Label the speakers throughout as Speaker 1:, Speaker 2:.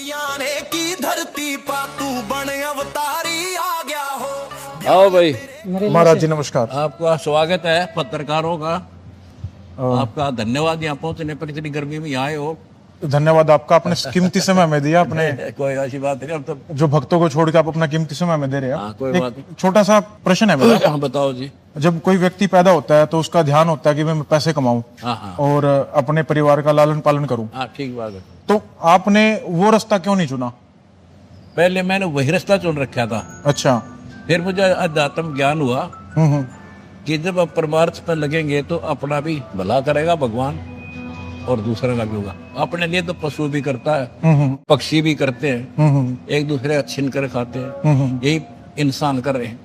Speaker 1: ने की धरती पा तू बन अवतारी आ गया हो।
Speaker 2: आओ भाई,
Speaker 3: महाराज जी नमस्कार।
Speaker 2: आपका स्वागत है पत्रकारों का। आपका धन्यवाद यहाँ पहुंचने पर, इतनी गर्मी में यहाँ आए हो।
Speaker 3: धन्यवाद आपका, आपने कीमती समय में दिया अपने
Speaker 2: कोई ऐसी बात नहीं, अब तो
Speaker 3: जो भक्तों को छोड़ के आप अपना कीमती समय में दे रहे हैं।
Speaker 2: हाँ, कोई बात
Speaker 3: एक छोटा सा प्रश्न है मेरा।
Speaker 2: हाँ बताओ जी।
Speaker 3: जब कोई व्यक्ति पैदा होता है तो उसका ध्यान होता है कि मैं पैसे कमाऊं
Speaker 2: हाँ
Speaker 3: और अपने परिवार का लालन पालन करूं,
Speaker 2: हाँ, ठीक बात है।
Speaker 3: तो आपने वो रास्ता क्यों नहीं चुना?
Speaker 2: पहले मैंने वही रास्ता चुन रखा था,
Speaker 3: अच्छा।
Speaker 2: फिर मुझे अध्यात्म ज्ञान हुआ
Speaker 3: हम्म।
Speaker 2: कि जब आप परमार्थ पर लगेंगे तो अपना भी भला करेगा भगवान और दूसरे का भी होगा। अपने लिए तो पशु भी करता है, पक्षी भी करते हैं, एक दूसरे का छीन कर खाते हैं, यही इंसान कर रहे हैं।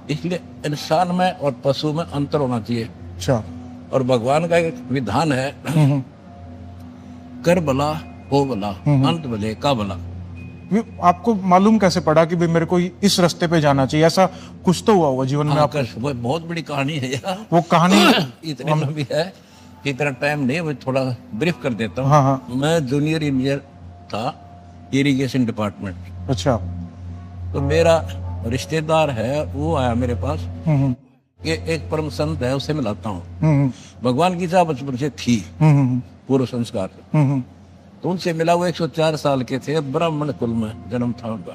Speaker 2: इसलिए इंसान में और पशु में अंतर होना चाहिए।
Speaker 3: अच्छा।
Speaker 2: और भगवान का एक विधान है, कर भला हो भला, अंत भले का भला।
Speaker 3: आपको मालूम कैसे पड़ा कि भाई मेरे को इस रास्ते पे जाना चाहिए? ऐसा कुछ तो हुआ जीवन में आपको?
Speaker 2: वो बहुत बड़ी कहानी है यार,
Speaker 3: वो कहानी
Speaker 2: इतने में भी है कि इतना टाइम नहीं, वो थोड़ा ब्रीफ कर देता हूँ।
Speaker 3: हाँ।
Speaker 2: मैं जूनियर इंजीनियर था, इरिगेशन डिपार्टमेंट।
Speaker 3: अच्छा।
Speaker 2: तो मेरा रिश्तेदार है, वो आया मेरे पास कि एक परम संत है, उससे मिलाता हूँ। भगवान की इच्छा बचपन से थी, पूर्व संस्कार। तो उनसे मिला। वो 104 साल के थे, ब्राह्मण कुल में जन्म था उनका।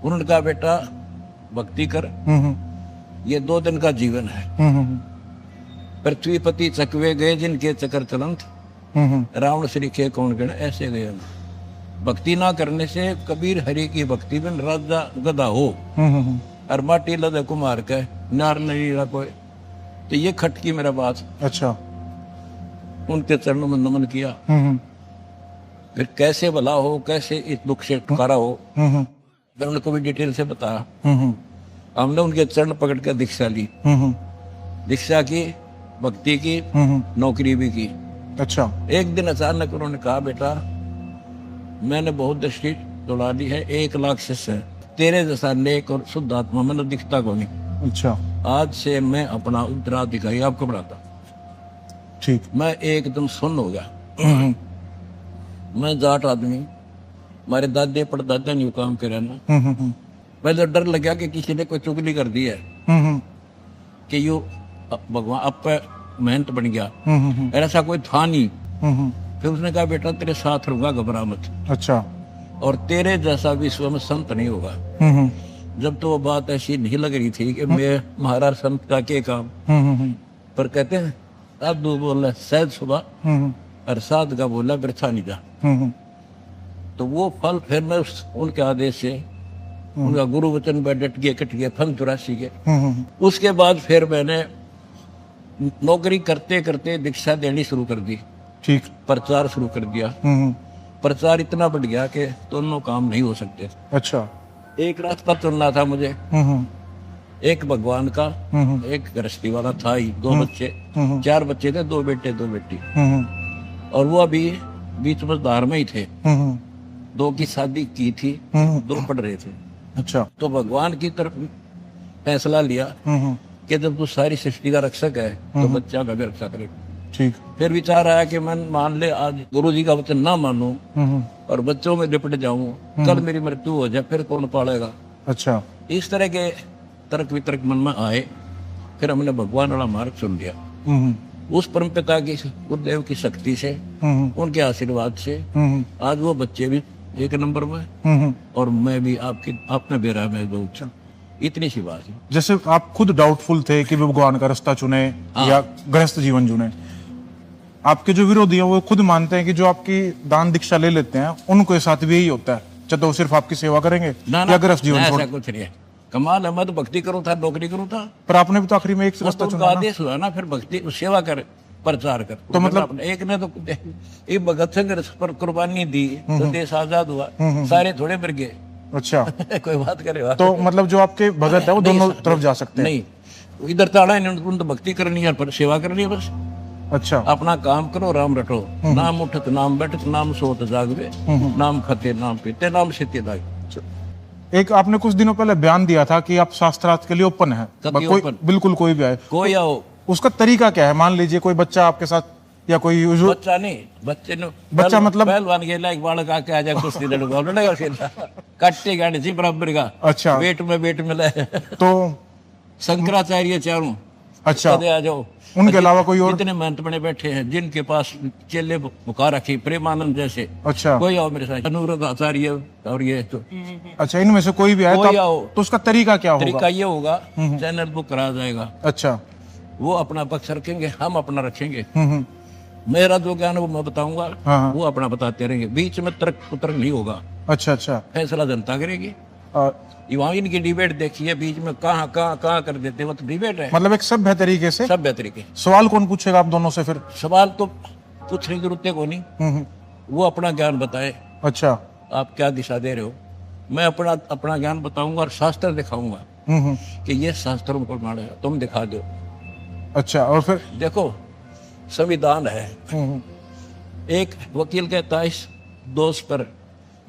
Speaker 2: उन्होंने कहा बेटा भक्ति कर, ये 2 दिन का जीवन है। पृथ्वीपति चकवे गए जिनके चक्कर चलंत, रावण श्री खे कौन गण ऐसे गए। भक्ति ना करने से कबीर हरि की भक्ति में राजा गधा हो और माटी लदे कुमार के नार नहीं रहा कोई। तो ये खटकी मेरा बात।
Speaker 3: अच्छा।
Speaker 2: उनके चरणों में नमन किया। फिर कैसे भला हो, कैसे इस दुख से छुटकारा हो, मैंने उनको भी डिटेल से बताया। हमने उनके चरण पकड़ कर दीक्षा ली, दीक्षा की, भक्ति की, नौकरी भी की।
Speaker 3: अच्छा।
Speaker 2: एक दिन अचानक उन्होंने कहा बेटा मैंने बहुत दृष्टि दौड़ा ली है, 1 लाख शिष्य है, तेरे जैसा नेक और शुद्ध आत्मा मैंने दिखता को नहीं।
Speaker 3: अच्छा।
Speaker 2: आज से मैं अपना उत्तराधिकारी आपको बनाता।
Speaker 3: ठीक।
Speaker 2: मैं एकदम सुन्न हो गया। मैं जाट आदमी, हमारे दादे परदादा नहीं काम करे ना। पहले डर लग गया कि किसी ने कोई चुगली कर दी है कि यू भगवान अब पे मेहनत बन गया। ऐसा कोई था नहीं। फिर उसने कहा बेटा तेरे साथ रहूंगा, घबरा मत।
Speaker 3: अच्छा।
Speaker 2: और तेरे जैसा विश्व में संत नहीं होगा। जब तो वो बात ऐसी नहीं लग रही थी कि मैं महाराज संत का क्या काम, पर कहते हैं साधु बोला सहज सुबह और साध का बोला वृथा नहीं जा। तो वो फल फिर मैं उनके आदेश से, उनका गुरु वचन पर डट गए, कट गए, फल 84 के। उसके बाद फिर मैंने नौकरी करते करते दीक्षा देनी शुरू कर दी।
Speaker 3: ठीक।
Speaker 2: प्रचार शुरू कर दिया। प्रचार इतना बढ़ गया कि दोनों काम नहीं हो सकते।
Speaker 3: अच्छा।
Speaker 2: एक रास्ता चुनना था मुझे, एक भगवान का, एक गृहस्थी वाला था ही। 2 बच्चे, 4 बच्चे थे, 2 बेटे 2 बेटी। और वो अभी बीच मझधार में ही थे। 2 की शादी की थी, 2 पढ़ रहे थे।
Speaker 3: अच्छा।
Speaker 2: तो भगवान की तरफ फैसला लिया कि जब तू सारी सृष्टि का रक्षक है तो बच्चा का भी रक्षा करे।
Speaker 3: ठीक।
Speaker 2: फिर विचार आया कि मैं मान ले आज गुरु जी का वचन ना मानूं और बच्चों में लिपट जाऊं, कल मेरी मृत्यु हो जाए, फिर कौन पालेगा।
Speaker 3: अच्छा।
Speaker 2: इस तरह के तर्क वितर्क मन में आए। फिर हमने भगवान वाला मार्ग चुन लिया। उस परम पिता की, गुरुदेव की शक्ति से, उनके आशीर्वाद से आज वो बच्चे भी 1 नंबर में और मैं भी आपने बेरा में दो। इतनी सी बात है।
Speaker 3: जैसे आप खुद डाउटफुल थे कि भगवान का रास्ता चुने या गृहस्थ जीवन चुने, आपके जो विरोधी हैं वो खुद मानते हैं कि जो आपकी दान दीक्षा ले लेते हैं उनको साथ भी यही होता है, चाहे तो सिर्फ आपकी सेवा करेंगे या गृहस्थ जीवन
Speaker 2: ऐसा कुछ नहीं है। कमाल है, मैं तो भक्ति करूँ था, नौकरी करूँ था।
Speaker 3: पर आपने भी तो आखिरी में एक रास्ता
Speaker 2: तो
Speaker 3: चुना
Speaker 2: आदेश हुआ ना, फिर भक्ति सेवा कर, प्रचार कर।
Speaker 3: तो मतलब
Speaker 2: एक ने तो एक भगत सिंह पर कुर्बानी दी तो देश आजाद हुआ, सारे थोड़े मर गए।
Speaker 3: अच्छा।
Speaker 2: कोई बात करे
Speaker 3: तो मतलब जो आपके भगत है वो दोनों तरफ जा सकते हैं?
Speaker 2: नहीं, इधर ताड़ा है, उन तो भक्ति करनी है, पर सेवा करनी है बस।
Speaker 3: अच्छा।
Speaker 2: अपना काम करो, राम रटो, नाम उठत नाम बैठत नाम सोत जागवे, नाम खते नाम पीते नाम सीते लागे।
Speaker 3: एक आपने कुछ दिनों पहले बयान दिया था कि आप शास्त्रार्थ के लिए ओपन है, कोई बिल्कुल कोई भी आए,
Speaker 2: कोई आओ।
Speaker 3: उसका तरीका क्या है? मान लीजिए कोई बच्चा आपके साथ या कोई यूजुअल
Speaker 2: बच्चा नहीं, बच्चे ने
Speaker 3: बच्चा मतलब
Speaker 2: पहलवान गेला एक बालक आके आ जाए कुश्ती लड़ूंगा लड़ेगा खेला कट्टे गाड़ी थी बराबर का।
Speaker 3: अच्छा
Speaker 2: वेट में ले
Speaker 3: तो
Speaker 2: शंकराचार्य चारों
Speaker 3: अच्छा
Speaker 2: कदे आ जाओ।
Speaker 3: उनके अलावा कोई और?
Speaker 2: इतने महंत बने बैठे हैं जिनके पास चेले बुखा रखी प्रेमानंद जैसे।
Speaker 3: अच्छा
Speaker 2: कोई आओ मेरे साथ, अनुरुद्ध आचार्य और ये तो
Speaker 3: अच्छा, इनमें से कोई भी आए
Speaker 2: कोई
Speaker 3: तो,
Speaker 2: आओ।
Speaker 3: तो उसका तरीका क्या होगा?
Speaker 2: तरीका ये होगा, चैनल बुक करा जाएगा,
Speaker 3: अच्छा
Speaker 2: वो अपना पक्ष रखेंगे, हम अपना रखेंगे।
Speaker 3: हम्म।
Speaker 2: मेरा जो ज्ञान है वो मैं बताऊंगा,
Speaker 3: हाँ।
Speaker 2: वो अपना बताते रहेंगे, बीच में तर्क पुतर्क नहीं होगा,
Speaker 3: अच्छा अच्छा
Speaker 2: फैसला जनता करेगी।
Speaker 3: आ,
Speaker 2: वहाँ इनकी डिबेट देखिए, बीच में कहाँ कर देते, वो तो डिबेट है
Speaker 3: मतलब एक सभ्य तरीके से।
Speaker 2: सभ्य तरीके।
Speaker 3: सवाल कौन पूछेगा आप दोनों से फिर?
Speaker 2: सवाल तो पूछने की जरूरत को नहीं, वो अपना ज्ञान बताए,
Speaker 3: अच्छा
Speaker 2: आप क्या दिशा दे रहे हो, मैं अपना ज्ञान बताऊंगा और शास्त्र दिखाऊंगा कि ये शास्त्रों को माने है, तुम दिखा दो।
Speaker 3: अच्छा और फिर
Speaker 2: देखो संविधान है, एक वकील कहता है इस दोष पर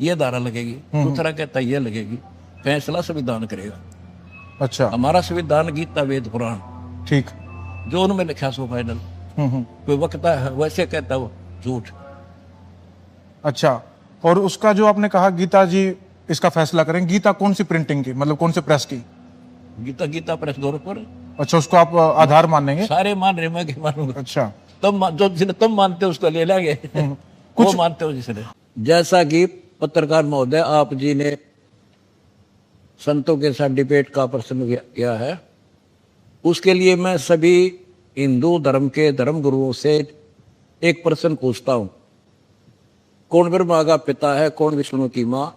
Speaker 2: ये धारा लगेगी, दूसरा कहता है ये लगेगी, फैसला संविधान करेगा।
Speaker 3: अच्छा
Speaker 2: हमारा संविधान गीता वेद पुराण
Speaker 3: ठीक।
Speaker 2: जो उनमें लिखा सो फाइनल। कोई वक्ता है वैसे कहता वो झूठ।
Speaker 3: अच्छा और उसका जो आपने कहा गीता जी इसका फैसला करें, गीता कौन सी प्रिंटिंग की, मतलब कौन से प्रेस की?
Speaker 2: गीता प्रेस गोरखपुर।
Speaker 3: अच्छा उसको आप आधार मानेंगे?
Speaker 2: सारे मान रहे, मैं क्या मानूंगा।
Speaker 3: अच्छा
Speaker 2: जो जिन्हें तुम मानते हो उसको ले लेंगे, वो मानते हो जिसने। जैसा कि पत्रकार महोदय आप जी ने संतों के साथ डिबेट का प्रश्न किया है, उसके लिए मैं सभी हिंदू धर्म के धर्म गुरुओं से एक प्रश्न पूछता हूं, कौन ब्रह्मा का पिता है, कौन विष्णु की माँ,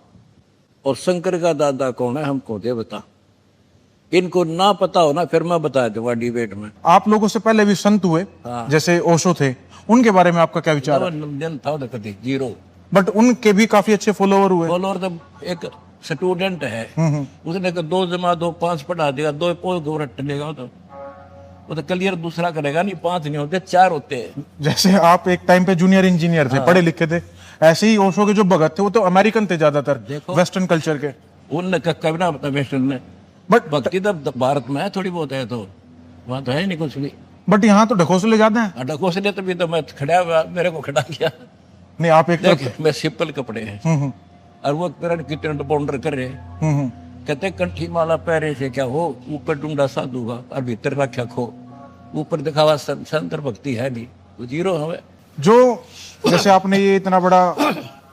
Speaker 2: और शंकर का दादा कौन है, हमको दे बता। इनको ना पता हो ना, फिर मैं बता दूंगा डिबेट में।
Speaker 3: आप लोगों से पहले भी संत हुए, जैसे ओशो थे, उनके बारे में आपका क्या विचार है?
Speaker 2: जन था कभी जीरो,
Speaker 3: बट उनके भी काफी अच्छे फॉलोवर हुए।
Speaker 2: फॉलोअर तो एक स्टूडेंट है, उसने 2 जमा 2 5 पढ़ा देगा, 2 पोल रट लेगा, तो वो तो क्लियर दूसरा करेगा नहीं, 5 नहीं होते 4 होते हैं।
Speaker 3: जैसे आप एक टाइम पे जूनियर इंजीनियर थे, पढ़े लिखे थे, ऐसे ही ओशो के जो भगत थे वो तो अमेरिकन थे ज्यादातर, वेस्टर्न कल्चर के।
Speaker 2: उनने कभी ना पता वेस्टर्न ने,
Speaker 3: बट
Speaker 2: भक्ति तो भारत में है थोड़ी बहुत है, तो वहाँ तो है नहीं कुछ भी।
Speaker 3: बट यहाँ तो ढकोसले ज्यादा हैं।
Speaker 2: ढकोसले तो भी तो मैं खड़ा हुआ, मेरे को खड़ा किया
Speaker 3: नहीं, आप एक
Speaker 2: देख, मैं सिंपल कपड़े हैं और वो किरण कितने बाउंडर कर रहे, कहते कंठी माला पहरे से क्या हो, ऊपर डूंडा साधु का और भीतर रखा खो, ऊपर दिखावा संतर भक्ति है नहीं, वो जीरो हमें।
Speaker 3: जो जैसे आपने ये इतना बड़ा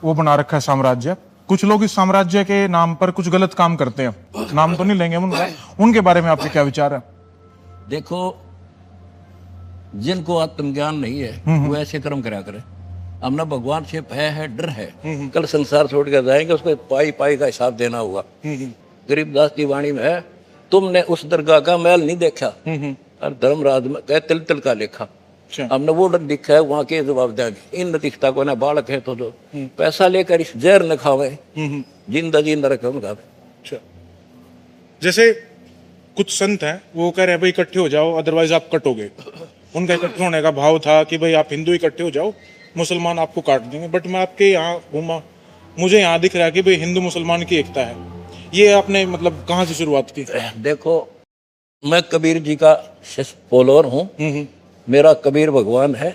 Speaker 3: वो बना रखा है साम्राज्य, कुछ लोग इस साम्राज्य के नाम पर कुछ गलत काम करते हैं, नाम तो नहीं लेंगे उनका, उनके बारे में आपके क्या विचार है?
Speaker 2: देखो जिनको आत्मज्ञान नहीं है वो ऐसे कर्म करा करे, हमने भगवान से भय है, डर है, कल संसार छोड़ कर जाएंगे, उसको पाई पाई का हिसाब देना होगा। गरीबदास की वाणी में है, तुमने उस दरगाह का महल नहीं देखा और धर्मराज में कह तिल तिल का लेखा। हमने वो डर दिखा है, वहां के जवाब देंगे। इन दिखता को ना बालक है तो जो पैसा लेकर इस जहर न खावे, जिंदा जिंदा रखे उनका।
Speaker 3: जैसे कुछ संत हैं वो कह रहे हैं भाई इकट्ठे हो जाओ अदरवाइज आप कटोगे, उनका इकट्ठे होने का भाव था कि भाई आप हिंदू इकट्ठे हो जाओ, मुसलमान आपको काट देंगे। बट मैं आपके यहाँ घूमा, मुझे यहाँ दिख रहा है कि भाई हिंदू मुसलमान की एकता है। ये आपने मतलब कहाँ से शुरुआत की?
Speaker 2: देखो मैं कबीर जी का फॉलोअर हूँ, मेरा कबीर भगवान है,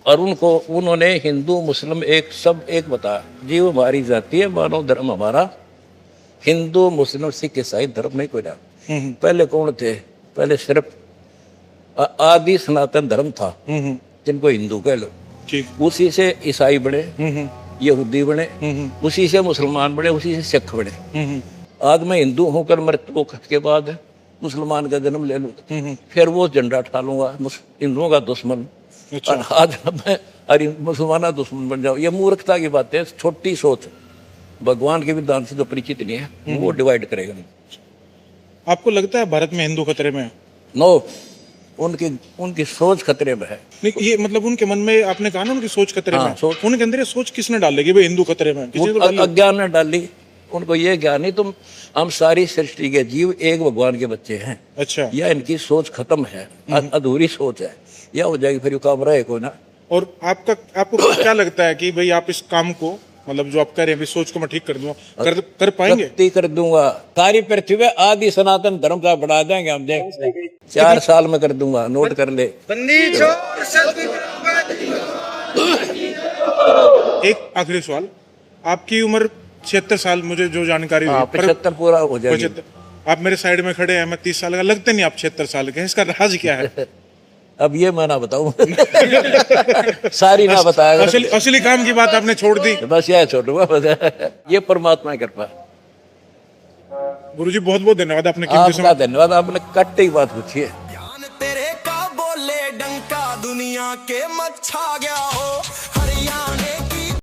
Speaker 2: और उन्होंने हिंदू मुस्लिम एक सब एक बताया, जीव हमारी जाति है, मानव धर्म हमारा, हिंदू मुस्लिम सिख ईसाई धर्म नहीं कोई ना। पहले कौन थे? पहले सिर्फ आदि सनातन धर्म था जिनको हिंदू कह लो, उसी से ईसाई बने, यहूदी बने, उसी से मुसलमान बने, उसी से सिख बने। आज मैं हिंदू होकर मृत्यु के बाद मुसलमान का जन्म ले लूँ, फिर वो झंडा उठा लूंगा हिंदुओं का दुश्मन, और आज मैं अरे मुसलमान दुश्मन बन जाऊँ। ये मूर्खता की बात है, छोटी सोच, भगवान के विधान से जो परिचित नहीं है वो डिवाइड करेगा नहीं।
Speaker 3: आपको लगता है भारत में हिंदू खतरे में है?
Speaker 2: नो, उनकी सोच खतरे में है।
Speaker 3: नहीं, ये मतलब उनके मन में, आपने कहा ना उनकी सोच खतरे में, उनके अंदर ये सोच किसने डालेगी भाई हिंदू खतरे में?
Speaker 2: अज्ञान ने डाली, उनको ये ज्ञान नहीं तुम हम सारी सृष्टि के जीव एक भगवान के बच्चे हैं। अच्छा, या इनकी सोच खत्म है, अधूरी सोच है, या हो जाएगी फिर काम रहे को ना।
Speaker 3: और आपको क्या लगता है कि भाई आप इस काम को, मतलब जो आप कह रहे हैं सोच को मैं ठीक कर दूंगा, कर पाएंगे?
Speaker 2: कर दूंगा, सारी पृथ्वी में आदि सनातन धर्म का बढ़ा देंगे हम, देख 4 साल में कर दूंगा, नोट कर ले।
Speaker 3: एक आखिरी सवाल, आपकी उम्र 76 साल, मुझे जो जानकारी हुई,
Speaker 2: 75 पूरा हो जाएगी।
Speaker 3: 75। आप मेरे साइड में खड़े हैं, मैं 30 साल का, लगते नहीं आप 76 साल के। इसका राज क्या है?
Speaker 2: अब ये मैं ना बताऊं। सारी ना बताया।
Speaker 3: असली काम की बात आपने छोड़ दी।
Speaker 2: बस यह छोड़ूंगा। ये परमात्मा की कृपा।
Speaker 3: गुरुजी बहुत बहुत धन्यवाद आपने कीमती
Speaker 2: आपका
Speaker 3: समय।
Speaker 2: धन्यवाद, आपने कट्टे की बात पूछी है।
Speaker 1: ध्यान तेरे का बोले डंका दुनिया के मच्छा गया हो।